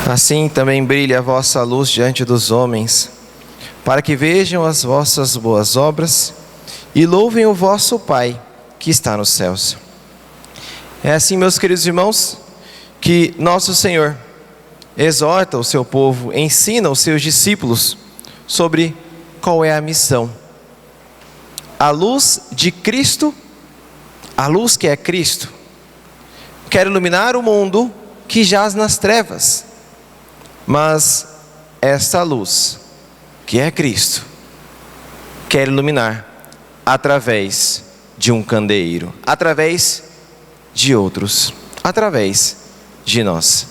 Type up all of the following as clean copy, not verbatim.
Assim também brilhe a vossa luz diante dos homens, para que vejam as vossas boas obras e louvem o vosso Pai que está nos céus. É assim, meus queridos irmãos, que nosso Senhor exorta o seu povo, ensina os seus discípulos sobre qual é a missão. A luz de Cristo, a luz que é Cristo, quer iluminar o mundo que jaz nas trevas. Mas esta luz, que é Cristo, quer iluminar através de um candeeiro, através de outros, através de nós.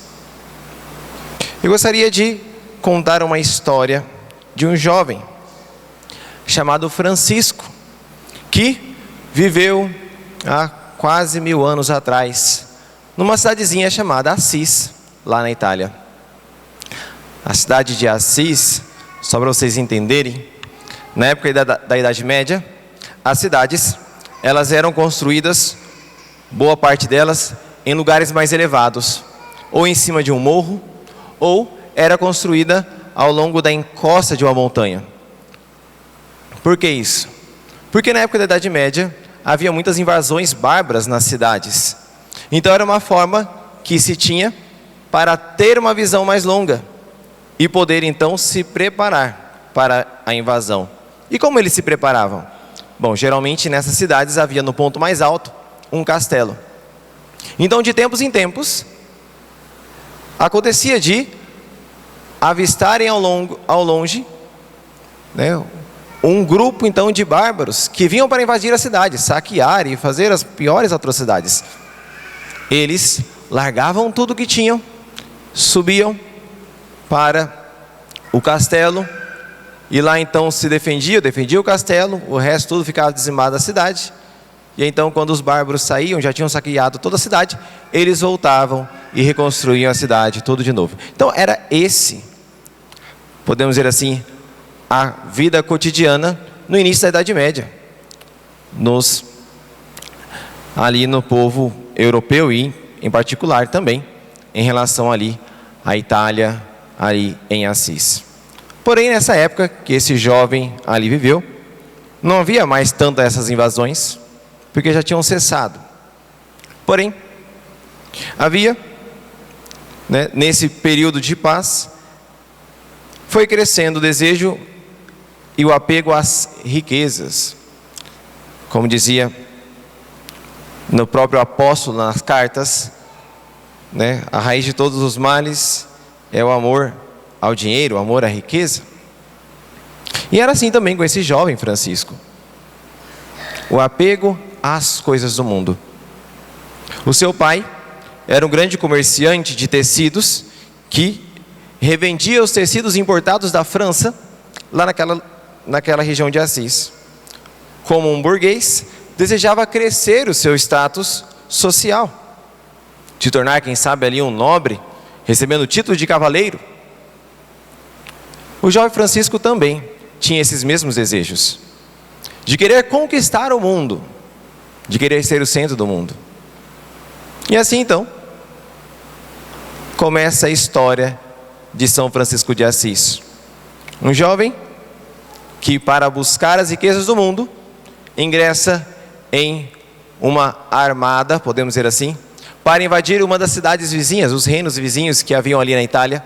Eu gostaria de contar uma história de um jovem chamado Francisco, que viveu há quase 1000 anos atrás, numa cidadezinha chamada Assis, lá na Itália. A cidade de Assis, só para vocês entenderem, na época da Idade Média, as cidades, elas eram construídas, boa parte delas, em lugares mais elevados, ou em cima de um morro, ou era construída ao longo da encosta de uma montanha. Por que isso? Porque na época da Idade Média, havia muitas invasões bárbaras nas cidades. Então era uma forma que se tinha para ter uma visão mais longa e poder então se preparar para a invasão. E como eles se preparavam? Bom, geralmente nessas cidades havia no ponto mais alto um castelo. Então de tempos em tempos, acontecia de avistarem ao longe, né, um grupo então de bárbaros que vinham para invadir a cidade, saquear e fazer as piores atrocidades. Eles largavam tudo o que tinham, subiam para o castelo e lá então se defendia o castelo, o resto tudo ficava dizimado da cidade. E então quando os bárbaros saíam, já tinham saqueado toda a cidade, eles voltavam e reconstruíam a cidade tudo de novo. Então era esse, podemos dizer assim, a vida cotidiana no início da Idade Média, ali no povo europeu e em particular também em relação ali à Itália, ali em Assis. Porém, nessa época que esse jovem ali viveu, não havia mais tantas essas invasões, porque já tinham cessado. Porém, havia, né, nesse período de paz, foi crescendo o desejo e o apego às riquezas. Como dizia no próprio apóstolo nas cartas, né, a raiz de todos os males é o amor ao dinheiro, o amor à riqueza. E era assim também com esse jovem Francisco. O apego às coisas do mundo. O seu pai era um grande comerciante de tecidos que revendia os tecidos importados da França, lá naquela região de Assis. Como um burguês, desejava crescer o seu status social, se tornar, quem sabe, ali um nobre, recebendo o título de cavaleiro. O jovem Francisco também tinha esses mesmos desejos, de querer conquistar o mundo, de querer ser o centro do mundo. E assim então, começa a história de São Francisco de Assis. Um jovem que, para buscar as riquezas do mundo, ingressa em uma armada, podemos dizer assim, para invadir uma das cidades vizinhas, os reinos vizinhos que haviam ali na Itália,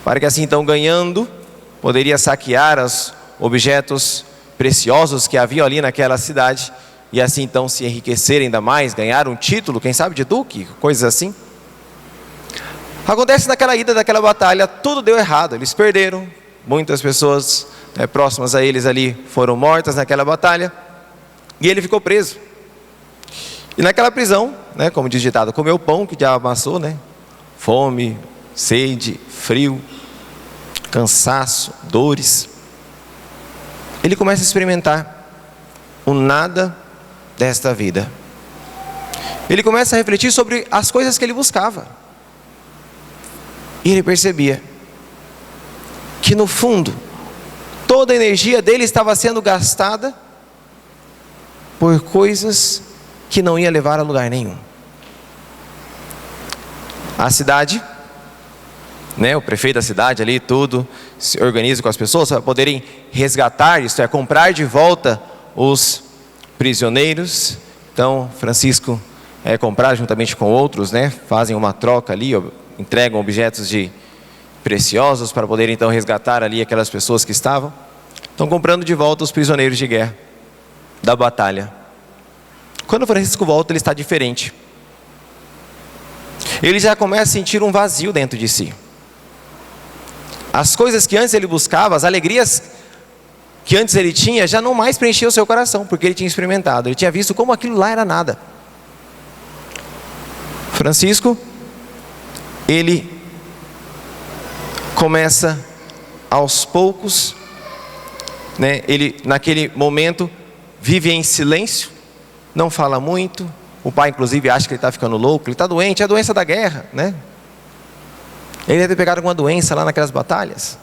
para que assim então, ganhando, poderia saquear os objetos preciosos que haviam ali naquela cidade, e assim então se enriquecer ainda mais, ganhar um título, quem sabe de duque, coisas assim. Acontece naquela ida daquela batalha, tudo deu errado, eles perderam, muitas pessoas próximas a eles ali foram mortas naquela batalha, e ele ficou preso. E naquela prisão, né, como diz o ditado, comeu pão que já amassou, né? Fome, sede, frio, cansaço, dores. Ele começa a experimentar o nada desta vida. Ele começa a refletir sobre as coisas que ele buscava. E ele percebia que no fundo, toda a energia dele estava sendo gastada por coisas que não ia levar a lugar nenhum. A cidade né, o prefeito da cidade ali, tudo, se organiza com as pessoas para poderem resgatar, isto é, comprar de volta os prisioneiros. Então, Francisco comprar juntamente com outros, né, fazem uma troca ali, entregam objetos preciosos para poder então resgatar ali aquelas pessoas que estão comprando de volta os prisioneiros de guerra da batalha. Quando Francisco volta, ele está diferente. Ele já começa a sentir um vazio dentro de si. As coisas que antes ele buscava, as alegrias que antes ele tinha, já não mais preenchiam o seu coração, porque ele tinha experimentado, ele tinha visto como aquilo lá era nada. Francisco, ele começa aos poucos, né? Ele naquele momento vive em silêncio, não fala muito. O pai inclusive acha que ele está ficando louco, ele está doente, é a doença da guerra, né? Ele deve ter pegado alguma doença lá naquelas batalhas.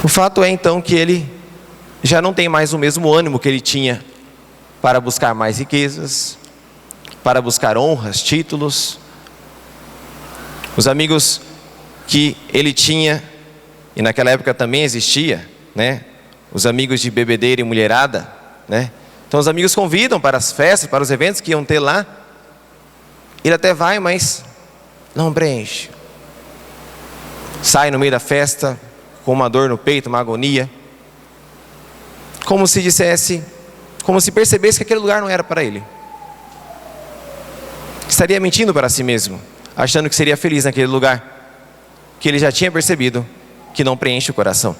O fato é então que ele já não tem mais o mesmo ânimo que ele tinha para buscar mais riquezas, para buscar honras, títulos. Os amigos que ele tinha, e naquela época também existia, né? Os amigos de bebedeira e mulherada, né? Então os amigos convidam para as festas, para os eventos que iam ter lá. Ele até vai, mas não preenche. Sai no meio da festa com uma dor no peito, uma agonia, como se dissesse, como se percebesse que aquele lugar não era para ele. Estaria mentindo para si mesmo, achando que seria feliz naquele lugar, que ele já tinha percebido que não preenche o coração.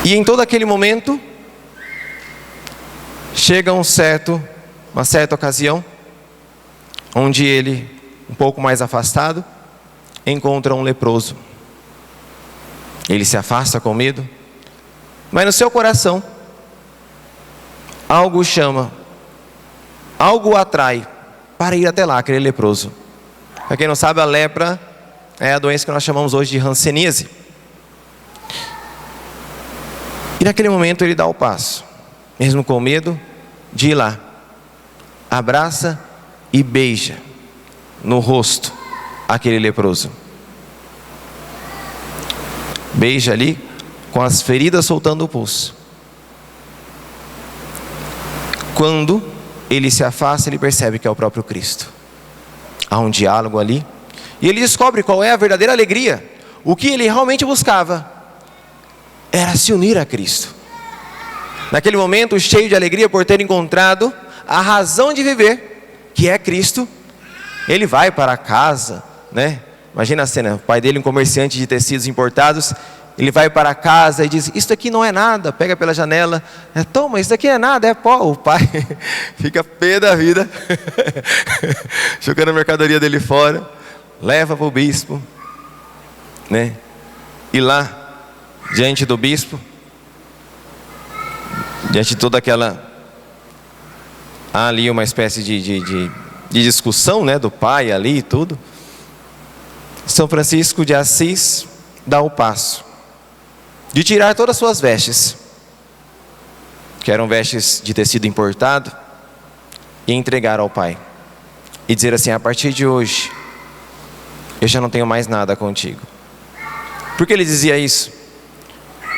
E em todo aquele momento, chega uma certa ocasião, onde ele, um pouco mais afastado, encontra um leproso. Ele se afasta com medo, mas no seu coração, algo chama, algo o atrai para ir até lá, aquele leproso. Para quem não sabe, a lepra é a doença que nós chamamos hoje de hanseníase. E naquele momento ele dá o passo, mesmo com medo, de ir lá, abraça e beija no rosto aquele leproso. Beija ali, com as feridas soltando o pulso. Quando ele se afasta, ele percebe que é o próprio Cristo. Há um diálogo ali, e ele descobre qual é a verdadeira alegria. O que ele realmente buscava era se unir a Cristo. Naquele momento, cheio de alegria por ter encontrado a razão de viver, que é Cristo, ele vai para casa, né? Imagina a cena, o pai dele, um comerciante de tecidos importados, ele vai para casa e diz: isso aqui não é nada, pega pela janela, toma, isso aqui é nada, é pó. O pai fica pé da vida, jogando a mercadoria dele fora, leva para o bispo, né? E lá, diante do bispo, diante de toda aquela, há ali uma espécie de discussão, né, do pai ali e tudo. São Francisco de Assis dá o passo de tirar todas as suas vestes, que eram vestes de tecido importado, e entregar ao pai, e dizer assim: a partir de hoje, eu já não tenho mais nada contigo. Por que ele dizia isso?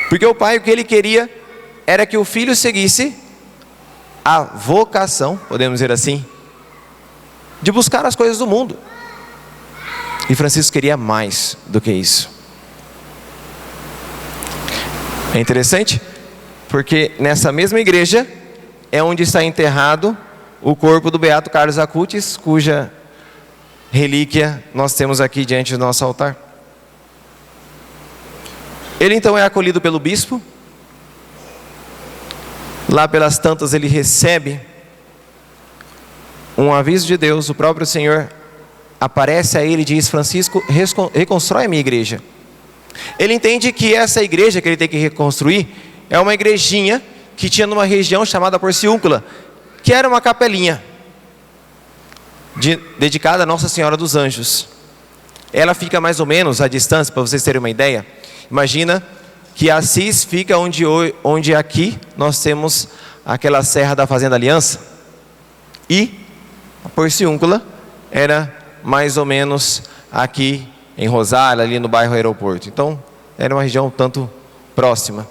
Porque o pai, o que ele queria, era que o filho seguisse a vocação, podemos dizer assim, de buscar as coisas do mundo. E Francisco queria mais do que isso. É interessante, porque nessa mesma igreja é onde está enterrado o corpo do beato Carlos Acutis, cuja relíquia nós temos aqui diante do nosso altar. Ele então é acolhido pelo bispo. Lá pelas tantas ele recebe um aviso de Deus. O próprio Senhor aparece a ele e diz: Francisco, reconstrói a minha igreja. Ele entende que essa igreja que ele tem que reconstruir é uma igrejinha que tinha numa região chamada Porciúncula, que era uma capelinha dedicada a Nossa Senhora dos Anjos. Ela fica mais ou menos à distância, para vocês terem uma ideia. Imagina que Assis fica onde aqui nós temos aquela serra da Fazenda Aliança, e a Porciúncula era mais ou menos aqui em Rosário, ali no bairro Aeroporto. Então, era uma região um tanto próxima.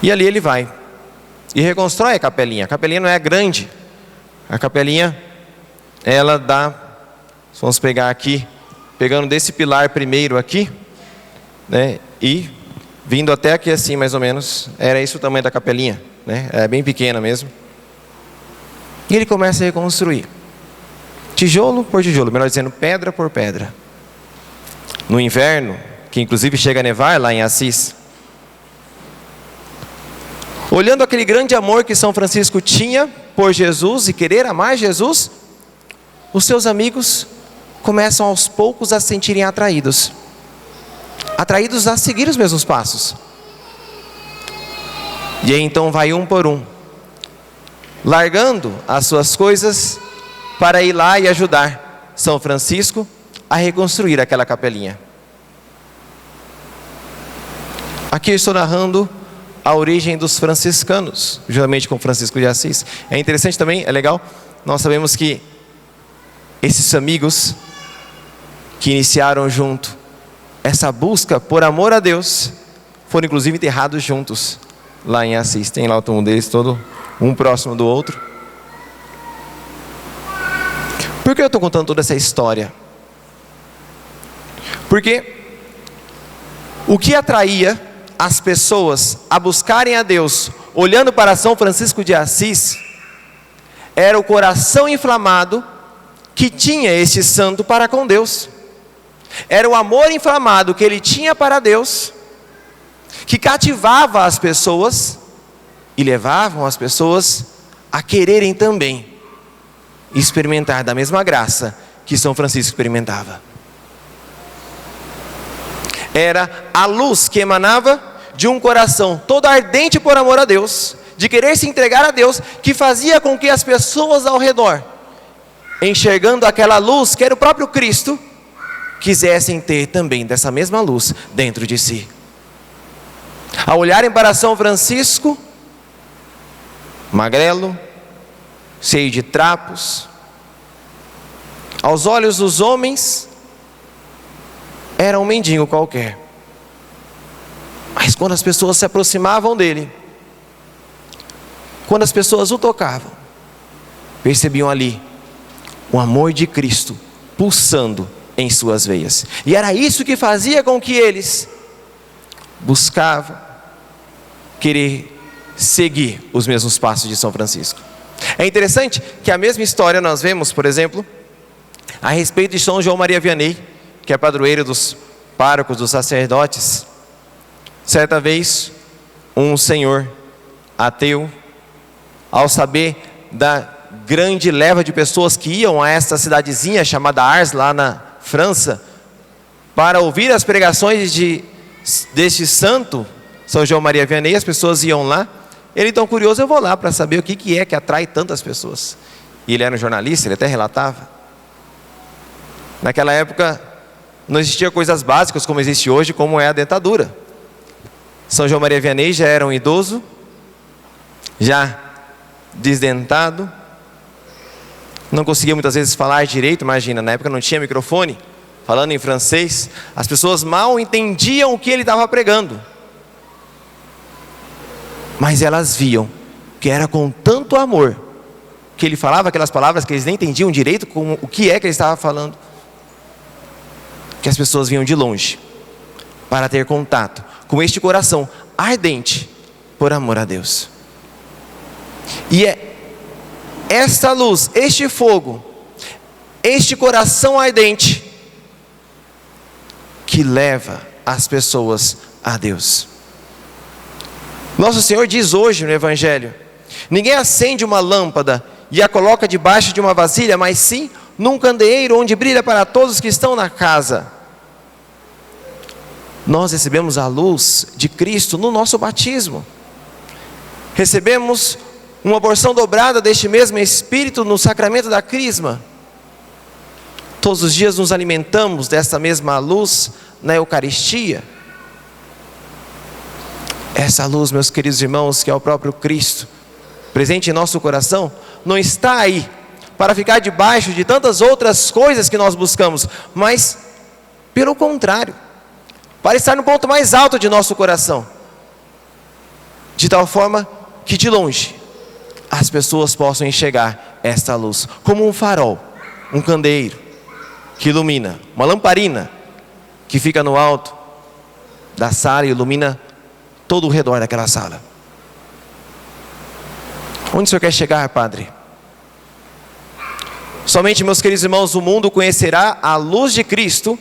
E ali ele vai e reconstrói a capelinha. A capelinha não é grande. A capelinha, ela dá, vamos pegar aqui, pegando desse pilar primeiro aqui, né, e vindo até aqui assim mais ou menos, era esse o tamanho da capelinha, né, é bem pequena mesmo. E ele começa a reconstruir, tijolo por tijolo, melhor dizendo, pedra por pedra. No inverno, que inclusive chega a nevar lá em Assis, olhando aquele grande amor que São Francisco tinha por Jesus e querer amar Jesus, os seus amigos começam aos poucos a se sentirem atraídos a seguir os mesmos passos. E aí então vai um por um, largando as suas coisas para ir lá e ajudar São Francisco a reconstruir aquela capelinha. Aqui eu estou narrando a origem dos franciscanos, juntamente com Francisco de Assis. É interessante também, é legal, nós sabemos que esses amigos que iniciaram junto essa busca por amor a Deus, foram inclusive enterrados juntos lá em Assis. Tem lá o túmulo deles, todo um próximo do outro. Por que eu estou contando toda essa história? Porque o que atraía as pessoas a buscarem a Deus, olhando para São Francisco de Assis, era o coração inflamado que tinha este santo para com Deus. Era o amor inflamado que ele tinha para Deus, que cativava as pessoas e levavam as pessoas a quererem também experimentar da mesma graça que São Francisco experimentava. Era a luz que emanava de um coração todo ardente por amor a Deus, de querer se entregar a Deus, que fazia com que as pessoas ao redor, enxergando aquela luz que era o próprio Cristo, quisessem ter também dessa mesma luz dentro de si. Ao olharem para São Francisco, magrelo, cheio de trapos, aos olhos dos homens, era um mendigo qualquer. Mas quando as pessoas se aproximavam dele, quando as pessoas o tocavam, percebiam ali o amor de Cristo pulsando em suas veias. E era isso que fazia com que eles buscavam querer seguir os mesmos passos de São Francisco. É interessante que a mesma história nós vemos, por exemplo, a respeito de São João Maria Vianney, que é padroeiro dos párocos, dos sacerdotes. Certa vez, um senhor ateu, ao saber da grande leva de pessoas que iam a esta cidadezinha chamada Ars, lá na França, para ouvir as pregações deste santo, São João Maria Vianney, as pessoas iam lá. Ele, tão curioso, eu vou lá para saber o que é que atrai tantas pessoas. E ele era um jornalista, ele até relatava. Naquela época, não existia coisas básicas como existe hoje, como é a dentadura. São João Maria Vianney já era um idoso, já desdentado, não conseguia muitas vezes falar direito. Imagina, na época não tinha microfone, falando em francês, as pessoas mal entendiam o que ele estava pregando, mas elas viam que era com tanto amor que ele falava aquelas palavras que eles nem entendiam direito como o que é que ele estava falando, que as pessoas vinham de longe para ter contato com este coração ardente por amor a Deus. E é esta luz, este fogo, este coração ardente que leva as pessoas a Deus. Nosso Senhor diz hoje no Evangelho: ninguém acende uma lâmpada e a coloca debaixo de uma vasilha, mas sim num candeeiro onde brilha para todos que estão na casa. Nós recebemos a luz de Cristo no nosso batismo. Recebemos uma porção dobrada deste mesmo Espírito no sacramento da Crisma. Todos os dias nos alimentamos desta mesma luz na Eucaristia. Essa luz, meus queridos irmãos, que é o próprio Cristo, presente em nosso coração, não está aí para ficar debaixo de tantas outras coisas que nós buscamos, mas, pelo contrário, para estar no ponto mais alto de nosso coração, de tal forma que de longe as pessoas possam enxergar esta luz, como um farol, um candeeiro, que ilumina, uma lamparina, que fica no alto da sala e ilumina todo o redor daquela sala. Onde o Senhor quer chegar, Padre? Somente, meus queridos irmãos, o mundo conhecerá a luz de Cristo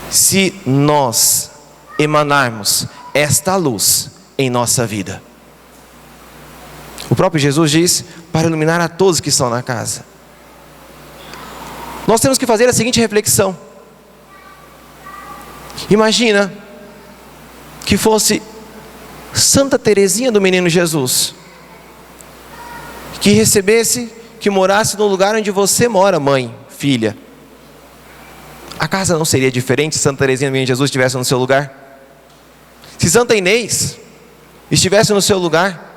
se nós emanarmos esta luz em nossa vida. O próprio Jesus diz para iluminar a todos que estão na casa. Nós temos que fazer a seguinte reflexão. Imagina que fosse Santa Teresinha do Menino Jesus, que recebesse, que morasse no lugar onde você mora, mãe, filha. A casa não seria diferente se Santa Teresinha do Menino Jesus estivesse no seu lugar? Se Santa Inês estivesse no seu lugar?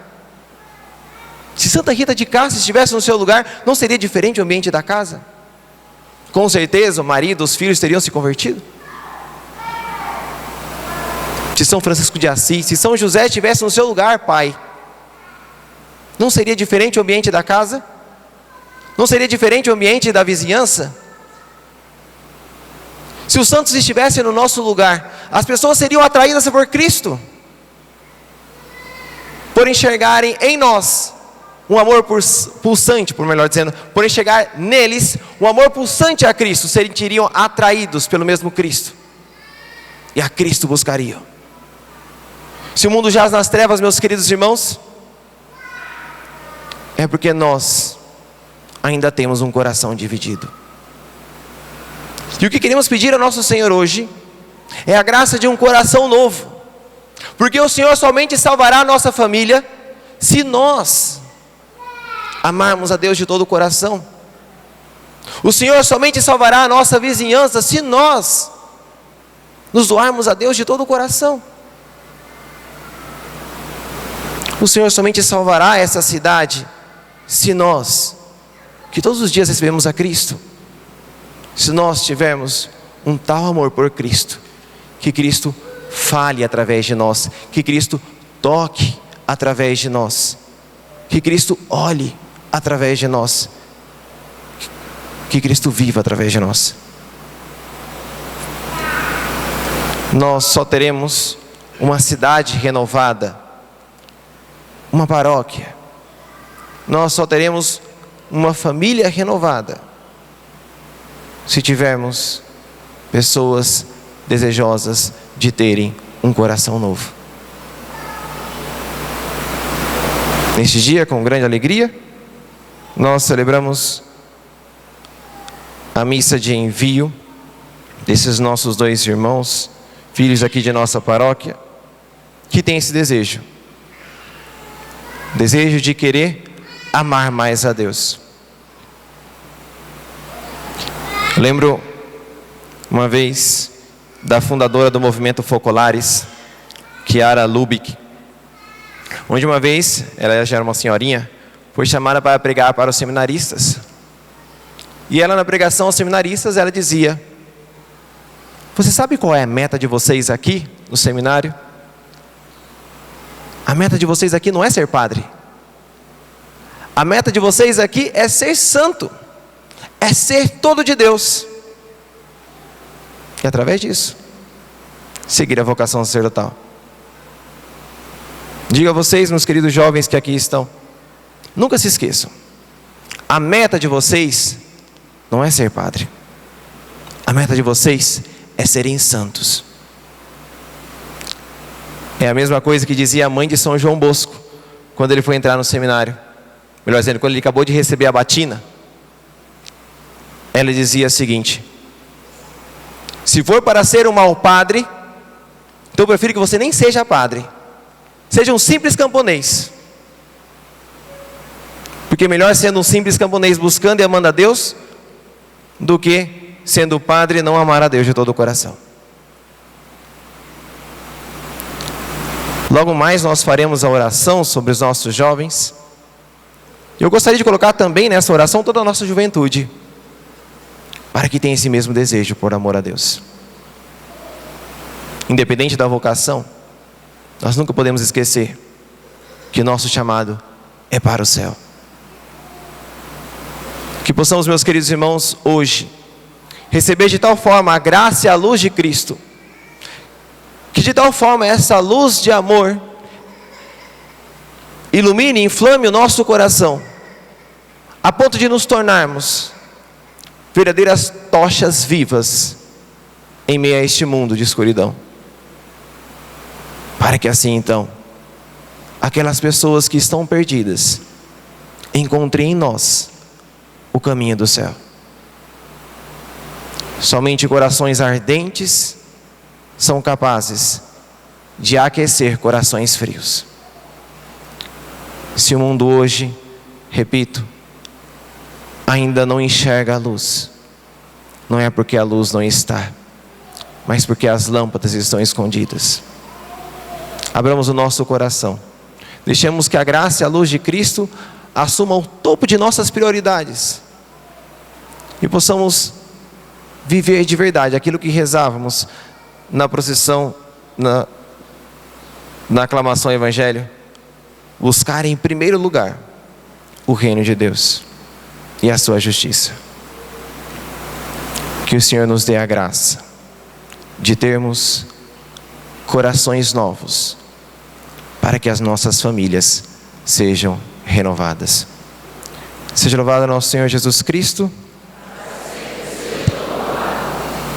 Se Santa Rita de Cássia estivesse no seu lugar, não seria diferente o ambiente da casa? Com certeza o marido, os filhos teriam se convertido. Se São Francisco de Assis, se São José estivesse no seu lugar, pai, não seria diferente o ambiente da casa? Não seria diferente o ambiente da vizinhança? Se os santos estivessem no nosso lugar, as pessoas seriam atraídas por Cristo, por enxergarem em nós um amor pulsante, por melhor dizendo, por enxergar neles um amor pulsante a Cristo, sentiriam atraídos pelo mesmo Cristo, e a Cristo buscariam. Se o mundo jaz nas trevas, meus queridos irmãos, é porque nós ainda temos um coração dividido. E o que queremos pedir ao nosso Senhor hoje é a graça de um coração novo, porque o Senhor somente salvará a nossa família se nós amarmos a Deus de todo o coração. O Senhor somente salvará a nossa vizinhança se nós nos doarmos a Deus de todo o coração. O Senhor somente salvará essa cidade se nós, que todos os dias recebemos a Cristo, se nós tivermos um tal amor por Cristo, que Cristo fale através de nós, que Cristo toque através de nós, que Cristo olhe através de nós, que Cristo viva através de nós. Nós só teremos uma cidade renovada, uma paróquia, nós só teremos uma família renovada se tivermos pessoas desejosas de terem um coração novo. Neste dia, com grande alegria, nós celebramos a missa de envio desses nossos dois irmãos, filhos aqui de nossa paróquia, que têm esse desejo de querer amar mais a Deus. Lembro uma vez da fundadora do movimento Focolares, Chiara Lubich, onde uma vez, ela já era uma senhorinha, foi chamada para pregar para os seminaristas. E ela, na pregação aos seminaristas, ela dizia: você sabe qual é a meta de vocês aqui no seminário? A meta de vocês aqui não é ser padre. A meta de vocês aqui é ser santo, é ser todo de Deus, e através disso seguir a vocação sacerdotal. Digo a vocês, meus queridos jovens que aqui estão, nunca se esqueçam, a meta de vocês não é ser padre, a meta de vocês é serem santos. É a mesma coisa que dizia a mãe de São João Bosco, quando ele foi entrar no seminário. Melhor dizendo, quando ele acabou de receber a batina, ela dizia o seguinte: se for para ser um mau padre, então eu prefiro que você nem seja padre, seja um simples camponês, porque melhor sendo um simples camponês buscando e amando a Deus, do que sendo padre e não amar a Deus de todo o coração. Logo mais nós faremos a oração sobre os nossos jovens, Eu gostaria de colocar também nessa oração toda a nossa juventude, para que tenha esse mesmo desejo por amor a Deus. Independente da vocação, nós nunca podemos esquecer que nosso chamado é para o céu. Que possamos, meus queridos irmãos, hoje, receber de tal forma a graça e a luz de Cristo, que de tal forma essa luz de amor ilumine e inflame o nosso coração, a ponto de nos tornarmos verdadeiras tochas vivas em meio a este mundo de escuridão. Para que assim então, aquelas pessoas que estão perdidas, encontrem em nós o caminho do céu. Somente corações ardentes são capazes de aquecer corações frios. Se o mundo hoje, repito, ainda não enxerga a luz, não é porque a luz não está, mas porque as lâmpadas estão escondidas. Abramos o nosso coração, deixemos que a graça e a luz de Cristo assumam o topo de nossas prioridades e possamos viver de verdade aquilo que rezávamos na procissão, na aclamação ao Evangelho. Buscar em primeiro lugar o reino de Deus e a sua justiça. Que o Senhor nos dê a graça de termos corações novos, para que as nossas famílias sejam renovadas. Seja louvado nosso Senhor Jesus Cristo.